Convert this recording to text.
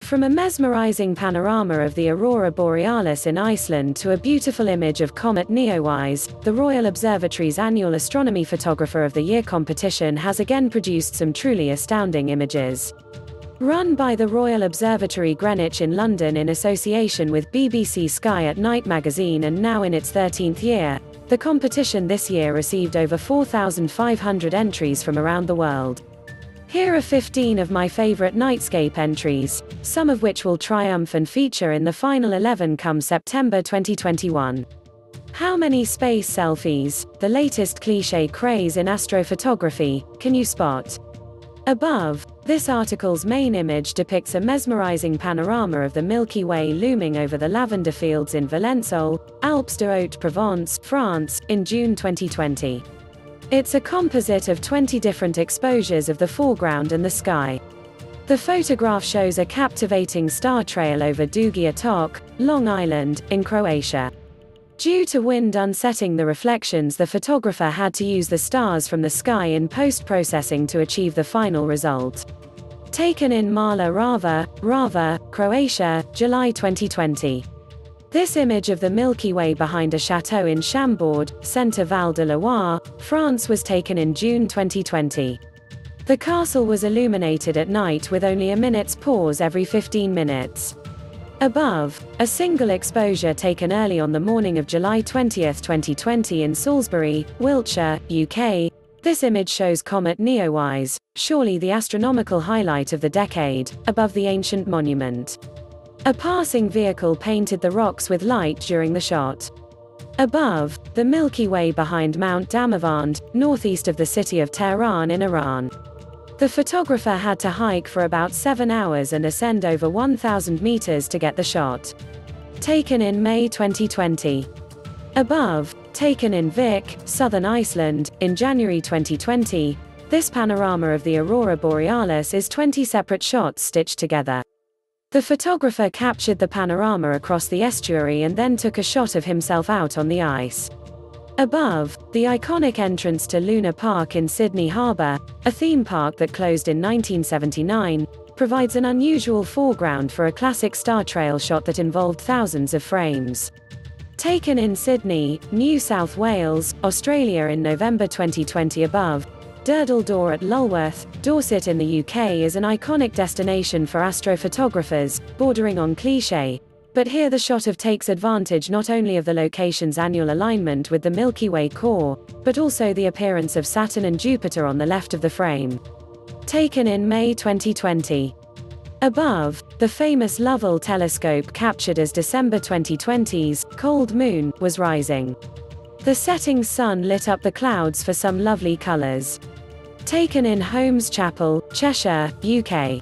From a mesmerizing panorama of the aurora borealis in Iceland to a beautiful image of Comet Neowise, the Royal Observatory's annual Astronomy Photographer of the Year competition has again produced some truly astounding images. Run by the Royal Observatory Greenwich in London in association with BBC Sky at Night magazine and now in its 13th year, the competition this year received over 4,500 entries from around the world. Here are 15 of my favorite nightscape entries, some of which will triumph and feature in the final 11 come September 2021. How many space selfies, the latest cliche craze in astrophotography, can you spot? Above, this article's main image depicts a mesmerizing panorama of the Milky Way looming over the lavender fields in Valençol, Alpes-de-Haute-Provence, France, in June 2020. It's a composite of 20 different exposures of the foreground and the sky. The photograph shows a captivating star trail over Dugi Otok, Long Island, in Croatia. Due to wind unsetting the reflections, the photographer had to use the stars from the sky in post-processing to achieve the final result. Taken in Mala Rava, Croatia, July 2020. This image of the Milky Way behind a chateau in Chambord, Centre-Val de Loire, France was taken in June 2020. The castle was illuminated at night with only a minute's pause every 15 minutes. Above, a single exposure taken early on the morning of July 20, 2020 in Salisbury, Wiltshire, UK. This image shows Comet Neowise, surely the astronomical highlight of the decade, above the ancient monument. A passing vehicle painted the rocks with light during the shot. Above, the Milky Way behind Mount Damavand, northeast of the city of Tehran in Iran. The photographer had to hike for about 7 hours and ascend over 1,000 meters to get the shot. Taken in May 2020. Above, taken in Vik, southern Iceland, in January 2020, this panorama of the aurora borealis is 20 separate shots stitched together. The photographer captured the panorama across the estuary and then took a shot of himself out on the ice. Above, the iconic entrance to Luna Park in Sydney Harbour, a theme park that closed in 1979, provides an unusual foreground for a classic star trail shot that involved thousands of frames. Taken in Sydney, New South Wales, Australia in November 2020. Above, Durdle Door at Lulworth, Dorset in the UK is an iconic destination for astrophotographers, bordering on cliche, but here the shot takes advantage not only of the location's annual alignment with the Milky Way core, but also the appearance of Saturn and Jupiter on the left of the frame. Taken in May 2020. Above, the famous Lovell Telescope captured as December 2020's cold moon was rising. The setting sun lit up the clouds for some lovely colors. Taken in Holmes Chapel, Cheshire, UK.